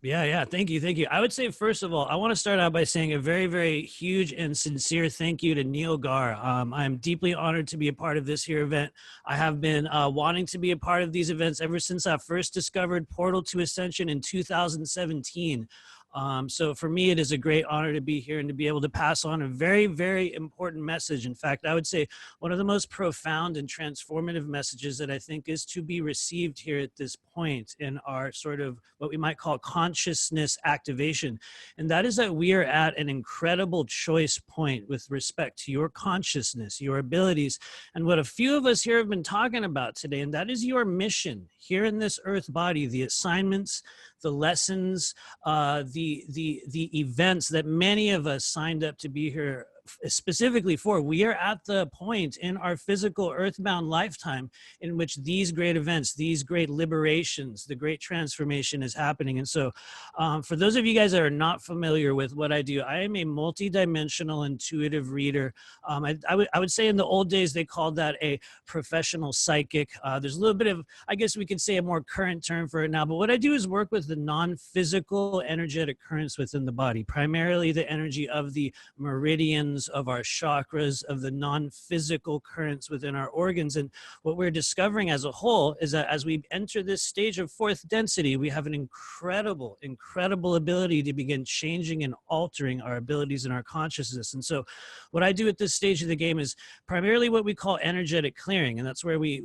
Yeah. Thank you. Thank you. I would say, first of all, I want to start out by saying a very, very huge and sincere thank you to Neil Gar. I'm deeply honored to be a part of this here event. I have been wanting to be a part of these events ever since I first discovered Portal to Ascension in 2017. So for me, it is a great honor to be here and to be able to pass on a very, very important message. In fact, I would say one of the most profound and transformative messages that I think is to be received here at this point in our sort of what we might call consciousness activation. And that is that we are at an incredible choice point with respect to your consciousness, your abilities, and what a few of us here have been talking about today. And that is your mission here in this earth body, the assignments, the lessons, the events that many of us signed up to be here specifically for. We are at the point in our physical earthbound lifetime in which these great events, these great liberations, the great transformation is happening. And so for those of you guys that are not familiar with what I do, I am a multidimensional intuitive reader. I would say in the old days, they called that a professional psychic. There's a little bit of, I guess we could say, a more current term for it now. But what I do is work with the non-physical energetic currents within the body, primarily the energy of the meridian, of our chakras, of the non-physical currents within our organs. And what we're discovering as a whole is that as we enter this stage of fourth density, we have an incredible ability to begin changing and altering our abilities in our consciousness. And so what I do at this stage of the game is primarily what we call energetic clearing. And that's where we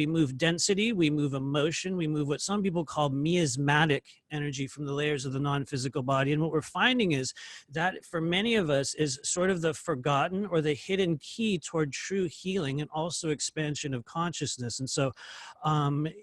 move density, we move emotion, we move what some people call miasmatic energy from the layers of the non-physical body. And what we're finding is that for many of us is sort of the forgotten or the hidden key toward true healing and also expansion of consciousness. And so,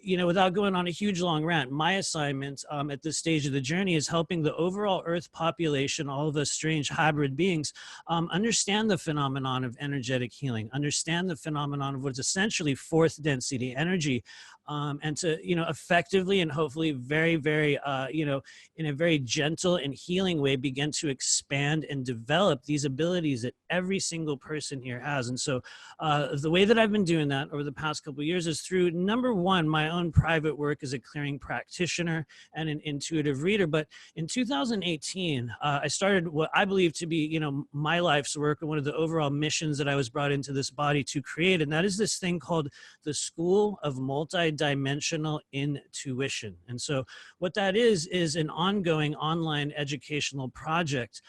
you know, without going on a huge long rant, my assignment at this stage of the journey is helping the overall Earth population, all of us strange hybrid beings, understand the phenomenon of energetic healing, understand the phenomenon of what's essentially fourth density energy, and to, you know, effectively and hopefully very, very, you know, in a very gentle and healing way, begin to expand and develop these abilities that every single person here has. And so the way that I've been doing that over the past couple of years is through, number one, my own private work as a clearing practitioner and an intuitive reader. But in 2018, I started what I believe to be, you know, my life's work and one of the overall missions that I was brought into this body to create. And that is this thing called the School of Multidimensional Intuition. And so what that is an ongoing online educational project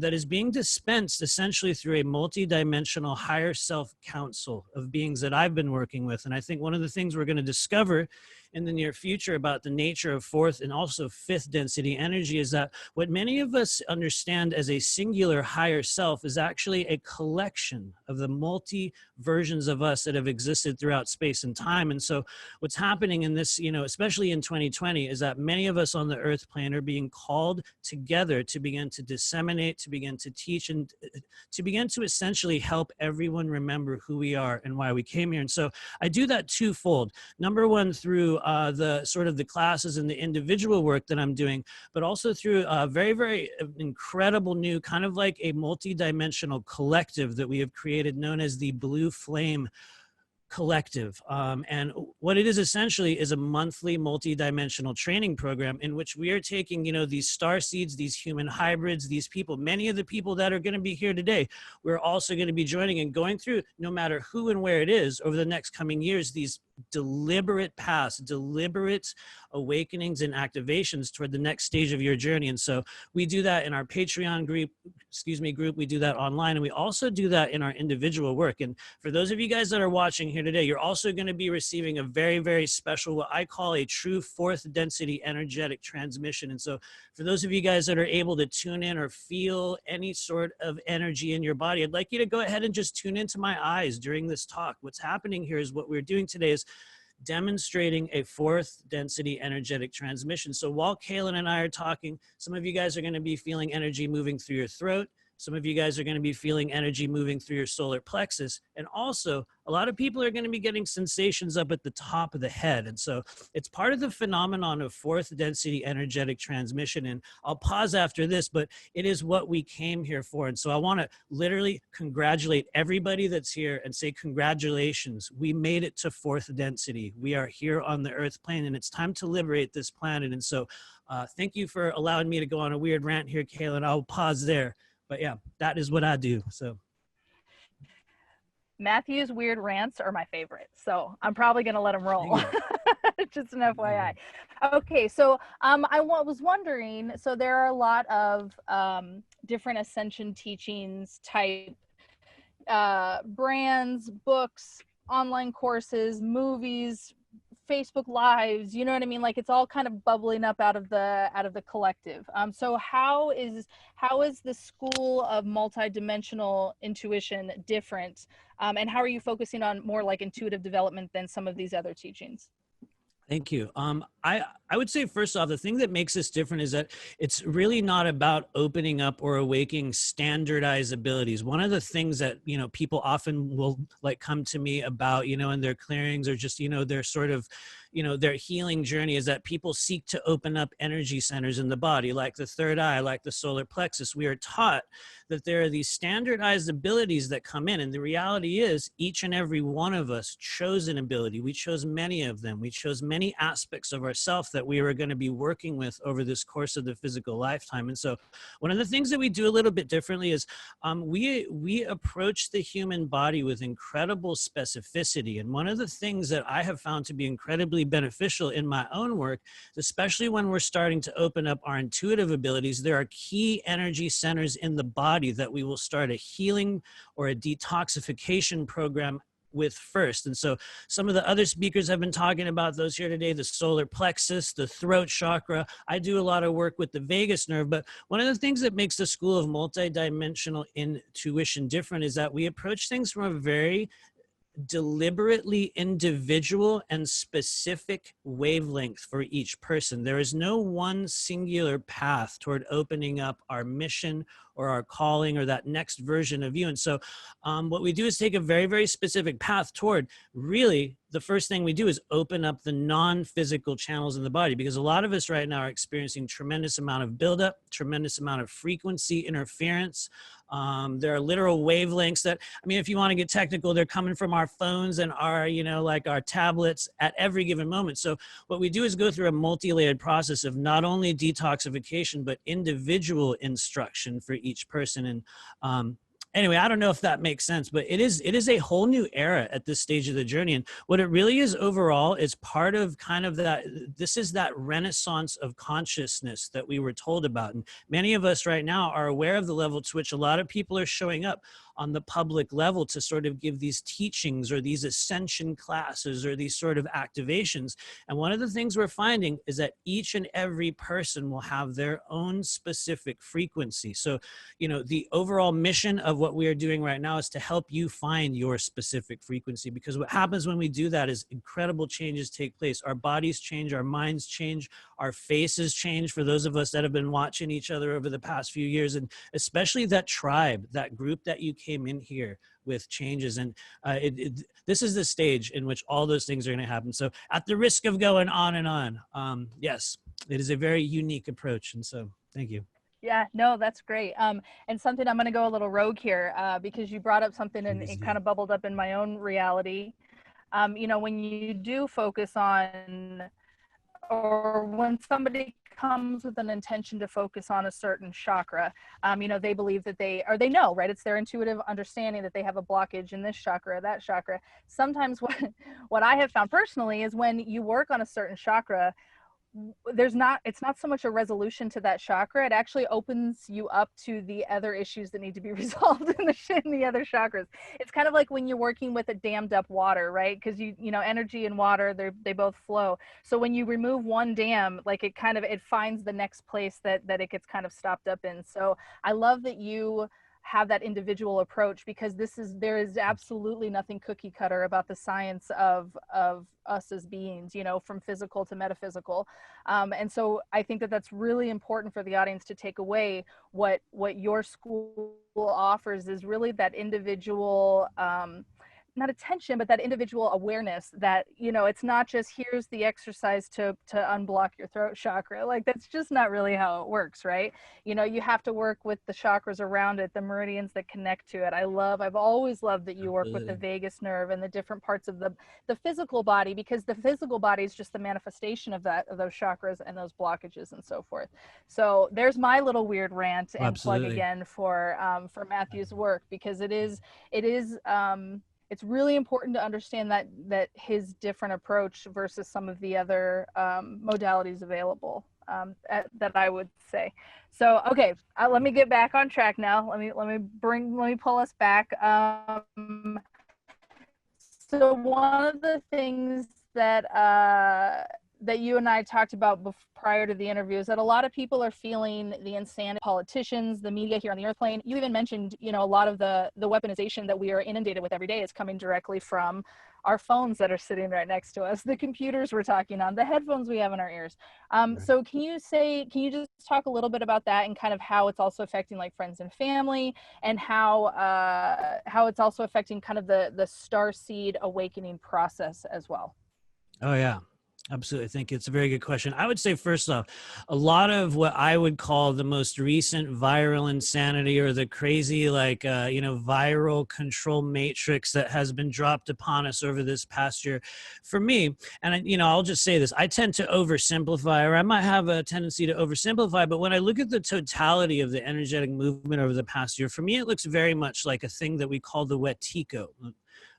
that is being dispensed essentially through a multidimensional higher self council of beings that I've been working with. And I think one of the things we're going to discover in the near future about the nature of fourth and also fifth density energy is that what many of us understand as a singular higher self is actually a collection of the multi versions of us that have existed throughout space and time. And so what's happening in this, you know, especially in 2020, is that many of us on the earth plane are being called together to begin to disseminate, to begin to teach, and to begin to essentially help everyone remember who we are and why we came here. And so I do that twofold. Number one, through the sort of the classes and the individual work that I'm doing, but also through a very, very incredible new kind of like a multi-dimensional collective that we have created known as the Blue Flame Collective. And what it is essentially is a monthly multi-dimensional training program in which we are taking, you know, these star seeds, these human hybrids, these people, many of the people that are going to be here today, we're also going to be joining and going through, no matter who and where it is, over the next coming years, these deliberate paths, deliberate awakenings and activations toward the next stage of your journey. And so we do that in our Patreon group, we do that online, and we also do that in our individual work. And for those of you guys that are watching here today, you're also going to be receiving a very, very special, what I call a true fourth density energetic transmission. And so for those of you guys that are able to tune in or feel any sort of energy in your body, I'd like you to go ahead and just tune into my eyes during this talk. What's happening here is what we're doing today is demonstrating a fourth density energetic transmission. So while Kaylin and I are talking, some of you guys are going to be feeling energy moving through your throat. Some of you guys are going to be feeling energy moving through your solar plexus. And also, a lot of people are going to be getting sensations up at the top of the head. And so it's part of the phenomenon of fourth density energetic transmission. And I'll pause after this, but it is what we came here for. And so I want to literally congratulate everybody that's here and say congratulations. We made it to fourth density. We are here on the earth plane, and it's time to liberate this planet. And so thank you for allowing me to go on a weird rant here, Kayla. I'll pause there. But yeah, that is what I do. So Matthew's weird rants are my favorite, so I'm probably going to let him roll. Just an FYI. Okay, so I was wondering, so there are a lot of different Ascension teachings type brands, books, online courses, movies, Facebook lives, you know what I mean? Like it's all kind of bubbling up out of the collective. So how is the school of multidimensional intuition different? And how are you focusing on more like intuitive development than some of these other teachings? Thank you. I would say, first off, the thing that makes this different is that it's really not about opening up or awakening standardized abilities. One of the things that, people often will like come to me about, in their clearings or just, their sort of, their healing journey is that people seek to open up energy centers in the body, like the third eye, like the solar plexus. We are taught that there are these standardized abilities that come in. And the reality is each and every one of us chose an ability. We chose many of them. We chose many aspects of ourselves that we were going to be working with over this course of the physical lifetime. And so one of the things that we do a little bit differently is we approach the human body with incredible specificity. And one of the things that I have found to be incredibly beneficial in my own work, especially when we're starting to open up our intuitive abilities, there are key energy centers in the body that we will start a healing or a detoxification program with first. And so some of the other speakers have been talking about those here today, the solar plexus, the throat chakra. I do a lot of work with the vagus nerve, but one of the things that makes the school of multidimensional intuition different is that we approach things from a very deliberately individual and specific wavelength for each person. There is no one singular path toward opening up our mission or our calling or that next version of you. And so what we do is take a very, very specific path toward really the first thing we do is open up the non-physical channels in the body, because a lot of us right now are experiencing tremendous amount of buildup, tremendous amount of frequency interference. There are literal wavelengths that, I mean, if you want to get technical, they're coming from our phones and our, like our tablets at every given moment. So what we do is go through a multi-layered process of not only detoxification, but individual instruction for each person. And anyway, I don't know if that makes sense, but it is a whole new era at this stage of the journey. And what it really is overall is part of kind of that, this is that renaissance of consciousness that we were told about. And many of us right now are aware of the level to which a lot of people are showing up on the public level to sort of give these teachings or these ascension classes or these sort of activations. And one of the things we're finding is that each and every person will have their own specific frequency. So, the overall mission of what we are doing right now is to help you find your specific frequency, because what happens when we do that is incredible changes take place. Our bodies change, our minds change, our faces change for those of us that have been watching each other over the past few years, and especially that tribe, that group that you came in here with changes. And this is the stage in which all those things are going to happen. So at the risk of going on and on, yes, it is a very unique approach. And so thank you. Yeah, no, that's great. And something I'm going to go a little rogue here because you brought up something and it kind of bubbled up in my own reality. When you do focus on, or when somebody comes with an intention to focus on a certain chakra, they believe that they know, right? It's their intuitive understanding that they have a blockage in this chakra or that chakra. Sometimes what I have found personally is when you work on a certain chakra, it's not so much a resolution to that chakra. It actually opens you up to the other issues that need to be resolved in the other chakras. It's kind of like when you're working with a dammed up water, right? Because energy and water, they both flow. So when you remove one dam, like it finds the next place that it gets kind of stopped up in. So I love that you have that individual approach, because there is absolutely nothing cookie cutter about the science of us as beings, you know, from physical to metaphysical. And so I think that that's really important for the audience to take away. What your school offers is really that individual, not attention, but that individual awareness that, you know, it's not just here's the exercise to unblock your throat chakra. Like, that's just not really how it works, right? You know, you have to work with the chakras around it, the meridians that connect to it. I've always loved that you work with the vagus nerve and the different parts of the physical body, because the physical body is just the manifestation of those chakras and those blockages and so forth. So there's my little weird rant and plug again for Matthew's work, because it is it's really important to understand that his different approach versus some of the other modalities available, that I would say. So, okay, let me get back on track now. Let me pull us back. So one of the things that that you and I talked about prior to the interview is that a lot of people are feeling the insanity, politicians, the media here on the earth plane. You even mentioned, you know, a lot of the weaponization that we are inundated with every day is coming directly from our phones that are sitting right next to us, the computers we're talking on, the headphones we have in our ears. So can you just talk a little bit about that and kind of how it's also affecting like friends and family, and how it's also affecting kind of the starseed awakening process as well? Oh, yeah. Absolutely. I think it's a very good question. I would say, first off, a lot of what I would call the most recent viral insanity, or the crazy, like, you know, viral control matrix that has been dropped upon us over this past year, for me, and, you know, I'll just say this, I tend to oversimplify, or I might have a tendency to oversimplify, but when I look at the totality of the energetic movement over the past year, for me, it looks very much like a thing that we call the Wetiko,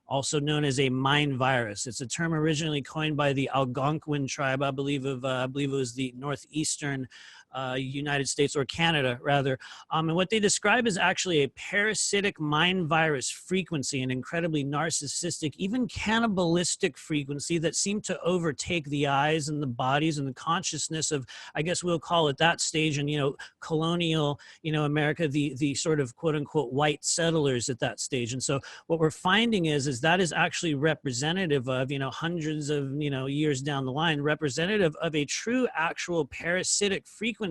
also known as a mind virus. It's a term originally coined by the Algonquin tribe, I believe it was the northeastern United States, or Canada rather. And what they describe is actually a parasitic mind virus frequency, an incredibly narcissistic, even cannibalistic frequency that seemed to overtake the eyes and the bodies and the consciousness of, I guess we'll call it that stage in, you know, colonial, you know, America, the sort of quote unquote white settlers at that stage. And so what we're finding is that is actually representative of, you know, hundreds of, you know, years down the line, representative of a true actual parasitic frequency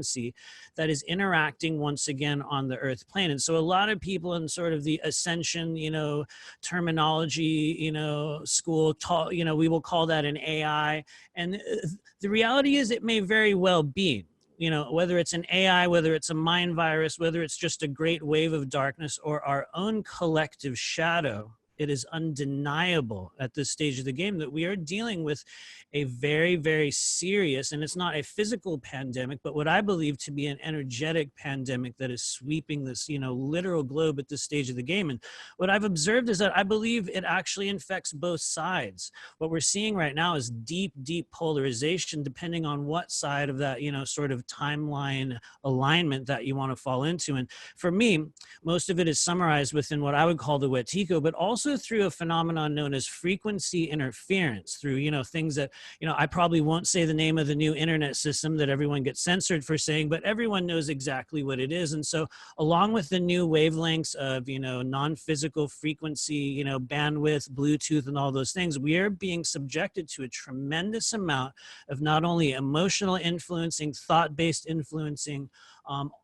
that is interacting once again on the earth plane. And so a lot of people in sort of the Ascension, you know, terminology, you know, school, you know, we will call that an AI. And the reality is it may very well be, you know, whether it's an AI, whether it's a mind virus, whether it's just a great wave of darkness or our own collective shadow, it is undeniable at this stage of the game that we are dealing with a very, very serious, and it's not a physical pandemic, but what I believe to be an energetic pandemic that is sweeping this, you know, literal globe at this stage of the game. And what I've observed is that I believe it actually infects both sides. What we're seeing right now is deep, deep polarization, depending on what side of that, you know, sort of timeline alignment that you want to fall into. And for me, most of it is summarized within what I would call the Wetiko, but also through a phenomenon known as frequency interference, through, you know, things that, you know, I probably won't say the name of the new internet system that everyone gets censored for saying, but everyone knows exactly what it is. And so along with the new wavelengths of, you know, non-physical frequency, you know, bandwidth, Bluetooth, and all those things, we are being subjected to a tremendous amount of not only emotional influencing, thought-based influencing,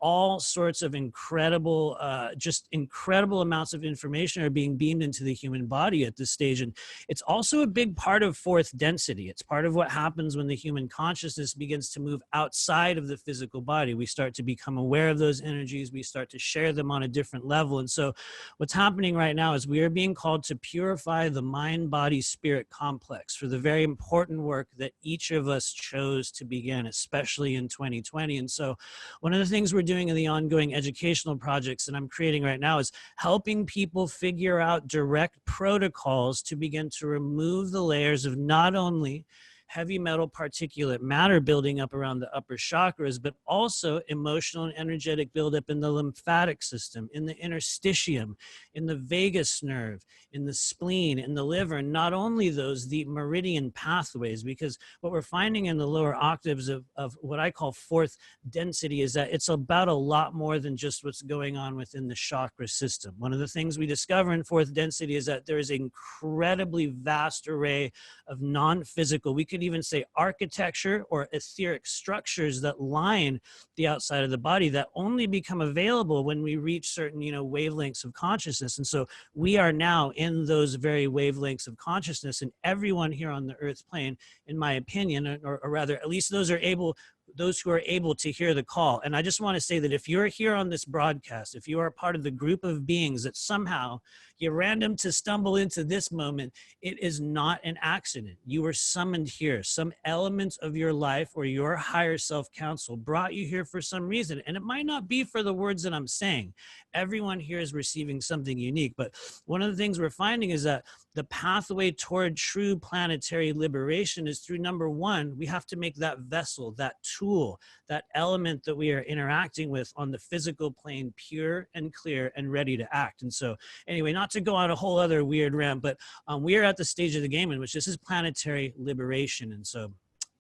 all sorts of incredible, just incredible amounts of information are being beamed into the human body at this stage. And it's also a big part of fourth density. It's part of what happens when the human consciousness begins to move outside of the physical body. We start to become aware of those energies. We start to share them on a different level. And so what's happening right now is we are being called to purify the mind, body, spirit complex for the very important work that each of us chose to begin, especially in 2020. And so one of the things we're doing in the ongoing educational projects that I'm creating right now is helping people figure out direct protocols to begin to remove the layers of not only heavy metal particulate matter building up around the upper chakras, but also emotional and energetic buildup in the lymphatic system, in the interstitium, in the vagus nerve, in the spleen, in the liver, and not only those, the meridian pathways, because what we're finding in the lower octaves of what I call fourth density is that it's about a lot more than just what's going on within the chakra system. One of the things we discover in fourth density is that there is an incredibly vast array of non-physical, we could even say architecture or etheric structures that line the outside of the body that only become available when we reach certain, wavelengths of consciousness. And so we are now in those very wavelengths of consciousness, and everyone here on the earth plane, in my opinion, or rather, at least those who are able to hear the call. And I just want to say that if you're here on this broadcast, if you are part of the group of beings that somehow you're random to stumble into this moment, it is not an accident. You were summoned here. Some elements of your life or your higher self counsel brought you here for some reason. And it might not be for the words that I'm saying. Everyone here is receiving something unique. But one of the things we're finding is that the pathway toward true planetary liberation is through, number one, we have to make that vessel, that tool, that element that we are interacting with on the physical plane pure and clear and ready to act. And so anyway, not to go on a whole other weird rant, but we are at the stage of the game in which this is planetary liberation. And so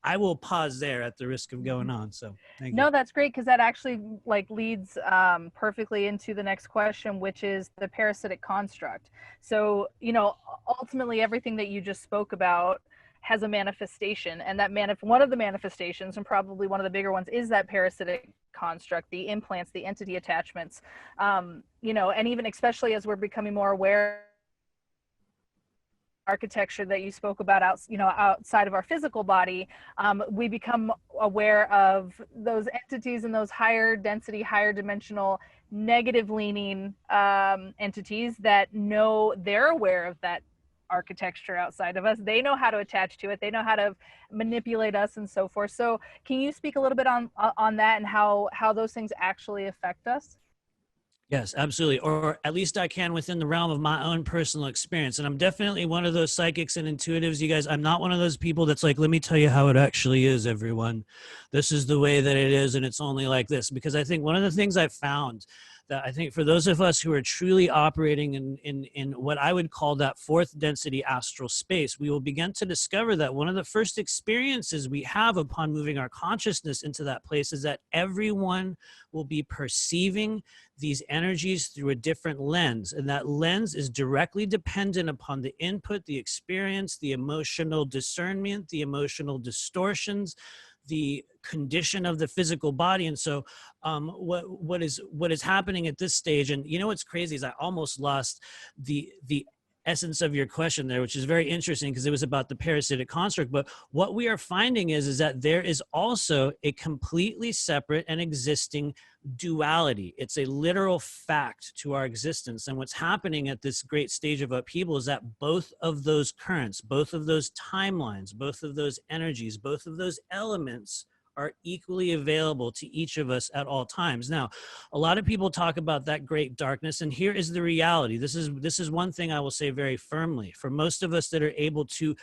I will pause there at the risk of going on. So thank you. No, that's great, because that actually leads perfectly into the next question, which is the parasitic construct. So, ultimately everything that you just spoke about has a manifestation, and that one of the manifestations, and probably one of the bigger ones, is that parasitic construct, the implants, the entity attachments, and even especially as we're becoming more aware architecture that you spoke about outside of our physical body, we become aware of those entities and those higher density, higher dimensional, negative leaning entities that know they're aware of that architecture outside of us. They know how to attach to it. They know how to manipulate us and so forth. So can you speak a little bit on that and how those things actually affect us? Yes, absolutely. Or at least I can within the realm of my own personal experience. And I'm definitely one of those psychics and intuitives, you guys. I'm not one of those people that's like, let me tell you how it actually is, everyone. This is the way that it is, and it's only like this. Because I think one of the things I've found that I think for those of us who are truly operating in what I would call that fourth density astral space, we will begin to discover that one of the first experiences we have upon moving our consciousness into that place is that everyone will be perceiving these energies through a different lens. And that lens is directly dependent upon the input, the experience, the emotional discernment, the emotional distortions, the condition of the physical body. And so what is happening at this stage, and what's crazy is I almost lost the essence of your question there, which is very interesting because it was about the parasitic construct. But what we are finding is that there is also a completely separate and existing duality. It's a literal fact to our existence. And what's happening at this great stage of upheaval is that both of those currents, both of those timelines, both of those energies, both of those elements are equally available to each of us at all times. Now, a lot of people talk about that great darkness, and here is the reality. This is one thing I will say very firmly. For most of us that are able to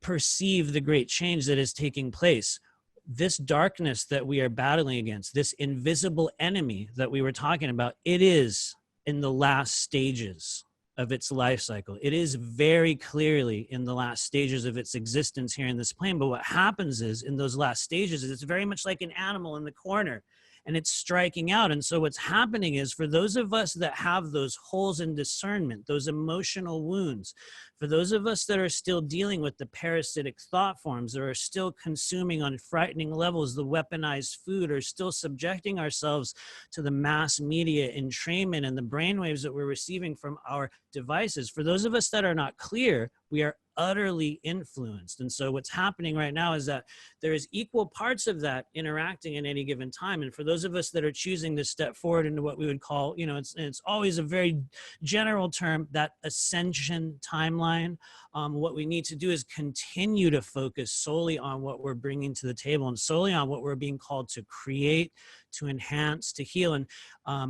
perceive the great change that is taking place, this darkness that we are battling against, this invisible enemy that we were talking about, it is in the last stages of its life cycle. It is very clearly in the last stages of its existence here in this plane. But what happens is in those last stages is it's very much like an animal in the corner, and it's striking out. And so what's happening is for those of us that have those holes in discernment, those emotional wounds, for those of us that are still dealing with the parasitic thought forms, that are still consuming on frightening levels the weaponized food, or still subjecting ourselves to the mass media entrainment and the brainwaves that we're receiving from our devices, for those of us that are not clear, we are utterly influenced. And so what's happening right now is that there is equal parts of that interacting at any given time. And for those of us that are choosing to step forward into what we would call, it's always a very general term, that ascension timeline, what we need to do is continue to focus solely on what we're bringing to the table and solely on what we're being called to create, to enhance, to heal. And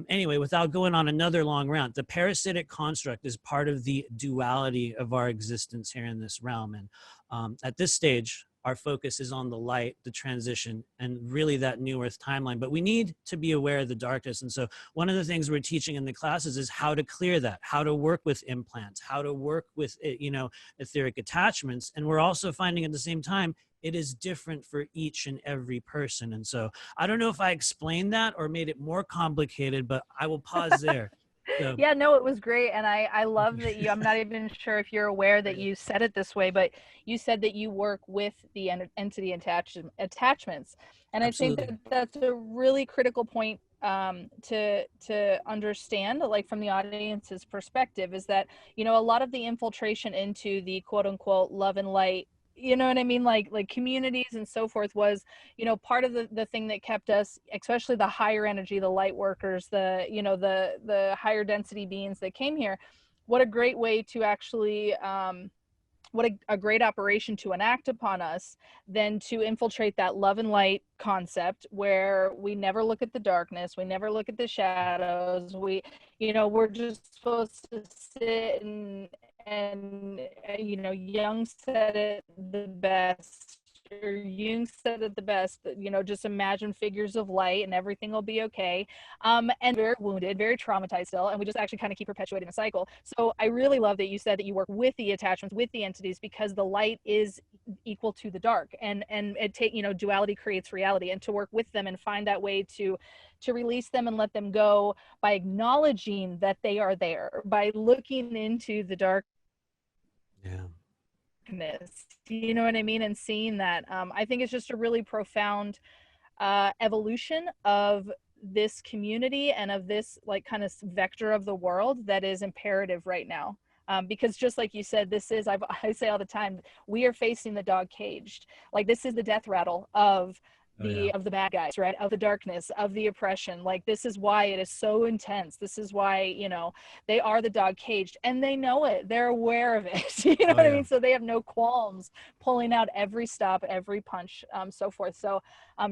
anyway, without going on another long rant, the parasitic construct is part of the duality of our existence here in this realm. And at this stage, our focus is on the light, the transition, and really that new earth timeline. But we need to be aware of the darkness. And so one of the things we're teaching in the classes is how to clear that, how to work with implants, how to work with, etheric attachments. And we're also finding at the same time, it is different for each and every person. And so I don't know if I explained that or made it more complicated, but I will pause there. So, yeah, no, it was great. And I love that I'm not even sure if you're aware that you said it this way, but you said that you work with the entity attachments. And absolutely. I think that that's a really critical point to understand, like from the audience's perspective, is that, a lot of the infiltration into the quote unquote love and light, you know what I mean, like communities and so forth, was part of the thing that kept us, especially the higher energy, the light workers, the higher density beings that came here. What a great way to actually what a great operation to enact upon us than to infiltrate that love and light concept, where we never look at the darkness, we never look at the shadows, we're just supposed to sit and Jung said it the best, or Jung said it the best, just imagine figures of light and everything will be okay. And very wounded, very traumatized still, and we just actually kind of keep perpetuating a cycle. So I really love that you said that you work with the attachments, with the entities, because the light is equal to the dark, and duality creates reality, and to work with them and find that way to release them and let them go by acknowledging that they are there, by looking into the dark. Yeah. You know what I mean? And seeing that, I think it's just a really profound evolution of this community and of this like kind of vector of the world that is imperative right now. Because just like you said, I say all the time, we are facing the dog caged. Like, this is the death rattle of of the bad guys, right? Of the darkness, of the oppression. Like, this is why it is so intense. This is why, they are the dog caged, and they know it. They're aware of it. You know what I mean? So they have no qualms pulling out every stop, every punch, so forth. So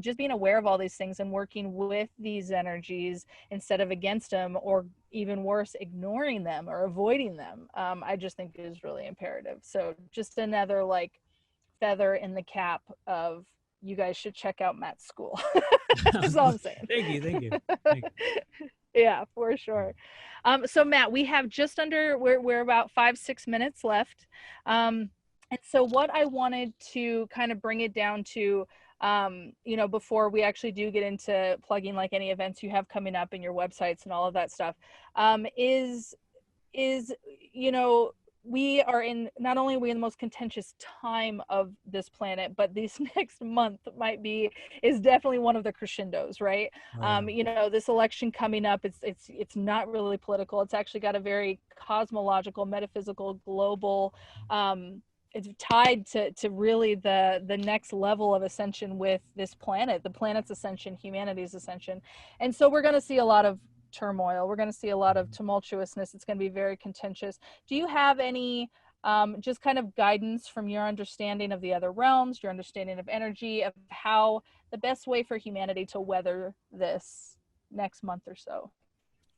just being aware of all these things and working with these energies instead of against them, or even worse, ignoring them or avoiding them, I just think is really imperative. So just another like feather in the cap of, you guys should check out Matt's school. That's all I'm saying. Thank you. Yeah, for sure. So Matt, we have just under, we're about 5-6 minutes left. And so what I wanted to kind of bring it down to, before we actually do get into plugging like any events you have coming up and your websites and all of that stuff, is we are in, not only are we in the most contentious time of this planet, but this next month is definitely one of the crescendos, right? This election coming up, it's not really political. It's actually got a very cosmological, metaphysical, global, it's tied to really the next level of ascension with this planet, the planet's ascension, humanity's ascension. And so we're going to see a lot of turmoil. We're going to see a lot of tumultuousness. It's going to be very contentious. Do you have any just kind of guidance from your understanding of the other realms, your understanding of energy, of how the best way for humanity to weather this next month or so?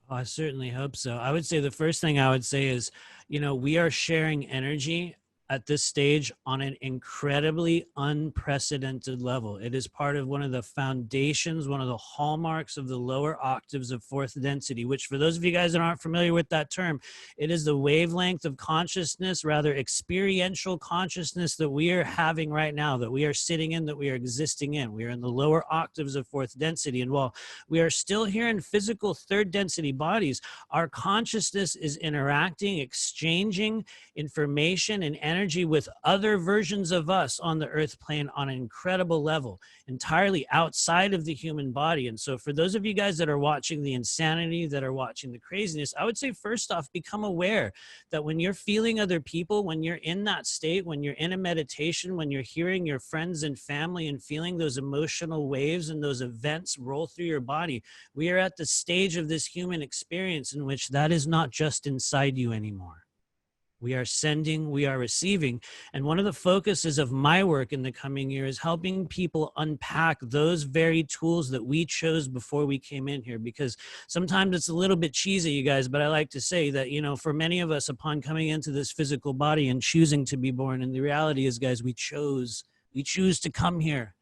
I certainly hope so. I would say the first thing I would say is, we are sharing energy at this stage on an incredibly unprecedented level. It is part of one of the foundations, one of the hallmarks of the lower octaves of fourth density, which, for those of you guys that aren't familiar with that term, it is the wavelength of consciousness, rather experiential consciousness, that we are having right now, that we are sitting in, that we are existing in. We are in the lower octaves of fourth density. And while we are still here in physical third density bodies, our consciousness is interacting, exchanging information and energy with other versions of us on the earth plane on an incredible level, entirely outside of the human body. And so for those of you guys that are watching the insanity, that are watching the craziness, I would say, first off, become aware that when you're feeling other people, when you're in that state, when you're in a meditation, when you're hearing your friends and family and feeling those emotional waves and those events roll through your body, we are at the stage of this human experience in which that is not just inside you anymore. We are sending, we are receiving. And one of the focuses of my work in the coming year is helping people unpack those very tools that we chose before we came in here. Because sometimes it's a little bit cheesy, you guys, but I like to say that, you know, for many of us, upon coming into this physical body and choosing to be born, and the reality is, guys, we choose to come here.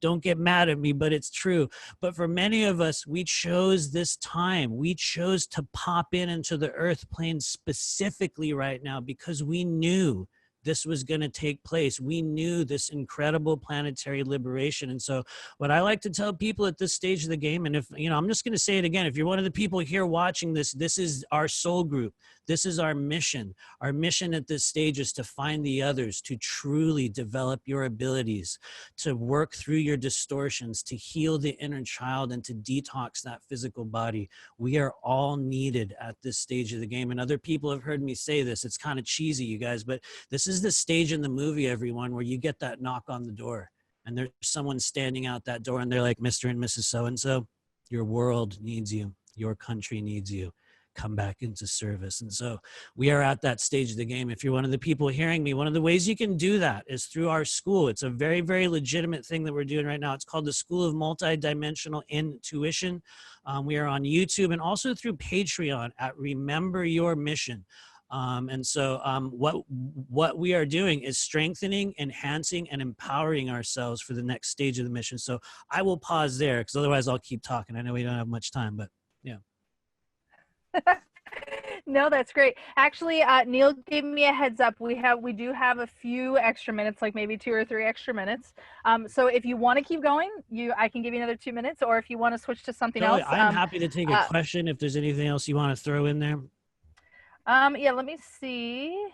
Don't get mad at me, but it's true. But for many of us, we chose this time. We chose to pop into the earth plane specifically right now because we knew this was going to take place. We knew this incredible planetary liberation. And so what I like to tell people at this stage of the game, and if, you know, I'm just going to say it again, if you're one of the people here watching this, this is our soul group. This is our mission. Our mission at this stage is to find the others, to truly develop your abilities, to work through your distortions, to heal the inner child, and to detox that physical body. We are all needed at this stage of the game. And other people have heard me say this. It's kind of cheesy, you guys, but this is the stage in the movie, everyone, where you get that knock on the door and there's someone standing out that door and they're like, Mr. and Mrs. So-and-so, your world needs you. Your country needs you. Come back into service. And so we are at that stage of the game. If you're one of the people hearing me, one of the ways you can do that is through our school. It's a very, very legitimate thing that we're doing right now. It's called the School of Multidimensional Intuition. We are on YouTube and also through Patreon at Remember Your Mission. And so what we are doing is strengthening, enhancing, and empowering ourselves for the next stage of the mission. So I will pause there because otherwise I'll keep talking. I know we don't have much time, but yeah. No, that's great. Actually, Neil gave me a heads up. We do have a few extra minutes, like maybe 2 or 3 extra minutes. So if you want to keep going, I can give you another 2 minutes, or if you want to switch to something else. I'm happy to take a question if there's anything else you want to throw in there. Yeah, let me see.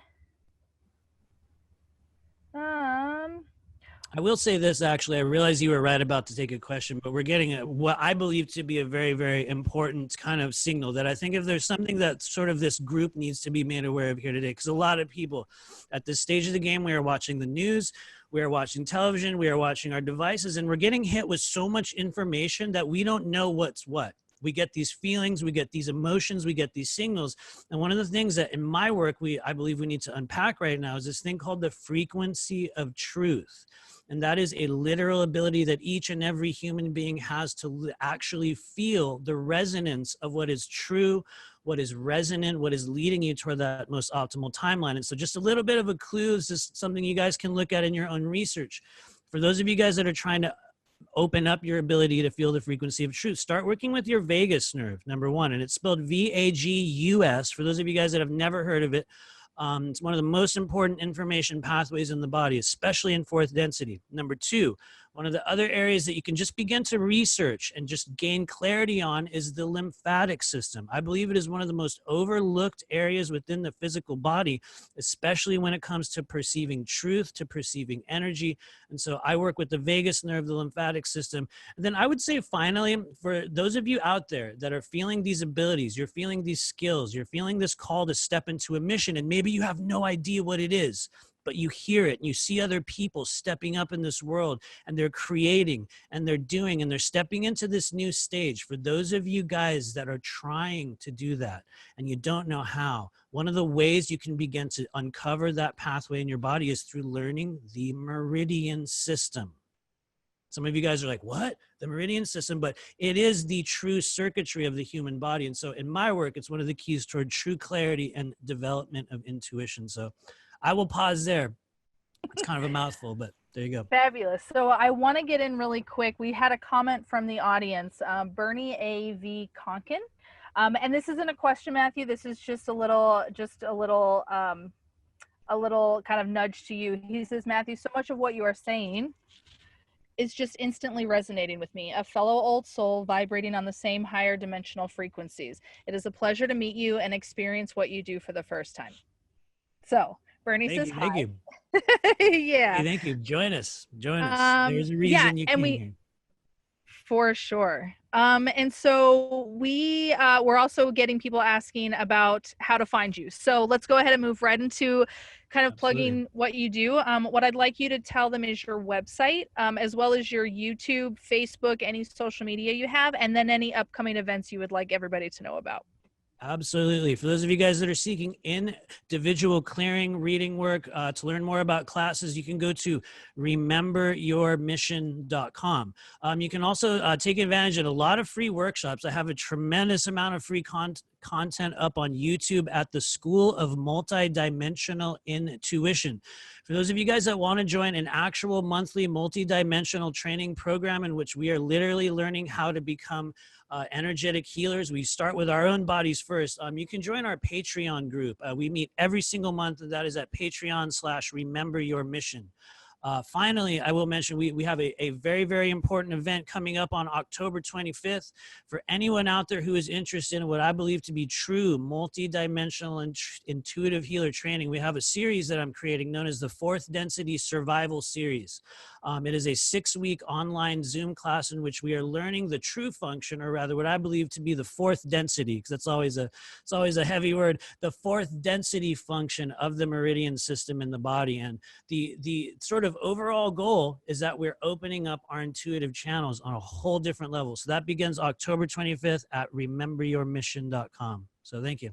I will say this, actually. I realize you were right about to take a question, but we're getting what I believe to be a very, very important kind of signal that I think if there's something that sort of this group needs to be made aware of here today, because a lot of people at this stage of the game, we are watching the news, we are watching television, we are watching our devices, and we're getting hit with so much information that we don't know what's what. We get these feelings, we get these emotions, we get these signals. And one of the things that in my work, I believe we need to unpack right now is this thing called the frequency of truth. And that is a literal ability that each and every human being has to actually feel the resonance of what is true, what is resonant, what is leading you toward that most optimal timeline. And so just a little bit of a clue, this is something you guys can look at in your own research. For those of you guys that are trying to open up your ability to feel the frequency of truth, start working with your vagus nerve, number one. And it's spelled V-A-G-U-S. For those of you guys that have never heard of it, it's one of the most important information pathways in the body, especially in fourth density. Number two, one of the other areas that you can just begin to research and just gain clarity on is the lymphatic system. I believe it is one of the most overlooked areas within the physical body, especially when it comes to perceiving truth, to perceiving energy. And so I work with the vagus nerve, the lymphatic system. And then I would say finally, for those of you out there that are feeling these abilities, you're feeling these skills, you're feeling this call to step into a mission, and maybe you have no idea what it is, but you hear it and you see other people stepping up in this world and they're creating and they're doing and they're stepping into this new stage. For those of you guys that are trying to do that and you don't know how, one of the ways you can begin to uncover that pathway in your body is through learning the meridian system. Some of you guys are like, what? The meridian system, but it is the true circuitry of the human body. And so in my work, it's one of the keys toward true clarity and development of intuition. So I will pause there. It's kind of a mouthful, but there you go. Fabulous. So I want to get in really quick. We had a comment from the audience, Bernie A.V. Conkin. And this isn't a question, Matthew. This is just a little kind of nudge to you. He says, Matthew, so much of what you are saying is just instantly resonating with me, a fellow old soul vibrating on the same higher dimensional frequencies. It is a pleasure to meet you and experience what you do for the first time. So Bernie says hi. Thank you. Yeah. Hey, thank you. Join us. There's a reason you came here. For sure. And so we're also getting people asking about how to find you. So let's go ahead and move right into kind of plugging what you do. What I'd like you to tell them is your website, as well as your YouTube, Facebook, any social media you have, and then any upcoming events you would like everybody to know about. Absolutely. For those of you guys that are seeking individual clearing reading work, to learn more about classes, you can go to rememberyourmission.com. You can also take advantage of a lot of free workshops. I have a tremendous amount of free content up on YouTube at the School of Multidimensional Intuition. For those of you guys that want to join an actual monthly multidimensional training program in which we are literally learning how to become energetic healers. We start with our own bodies first. You can join our Patreon group. We meet every single month, and that is at Patreon/Remember Your Mission. Finally, I will mention we have a very, very important event coming up on October 25th. For anyone out there who is interested in what I believe to be true multidimensional and intuitive healer training, we have a series that I'm creating known as the Fourth Density Survival Series. It is a 6-week online Zoom class in which we are learning the true function, or rather what I believe to be the fourth density, because it's always a heavy word, the fourth density function of the meridian system in the body. And the sort of overall goal is that we're opening up our intuitive channels on a whole different level. So that begins October 25th at rememberyourmission.com. So thank you.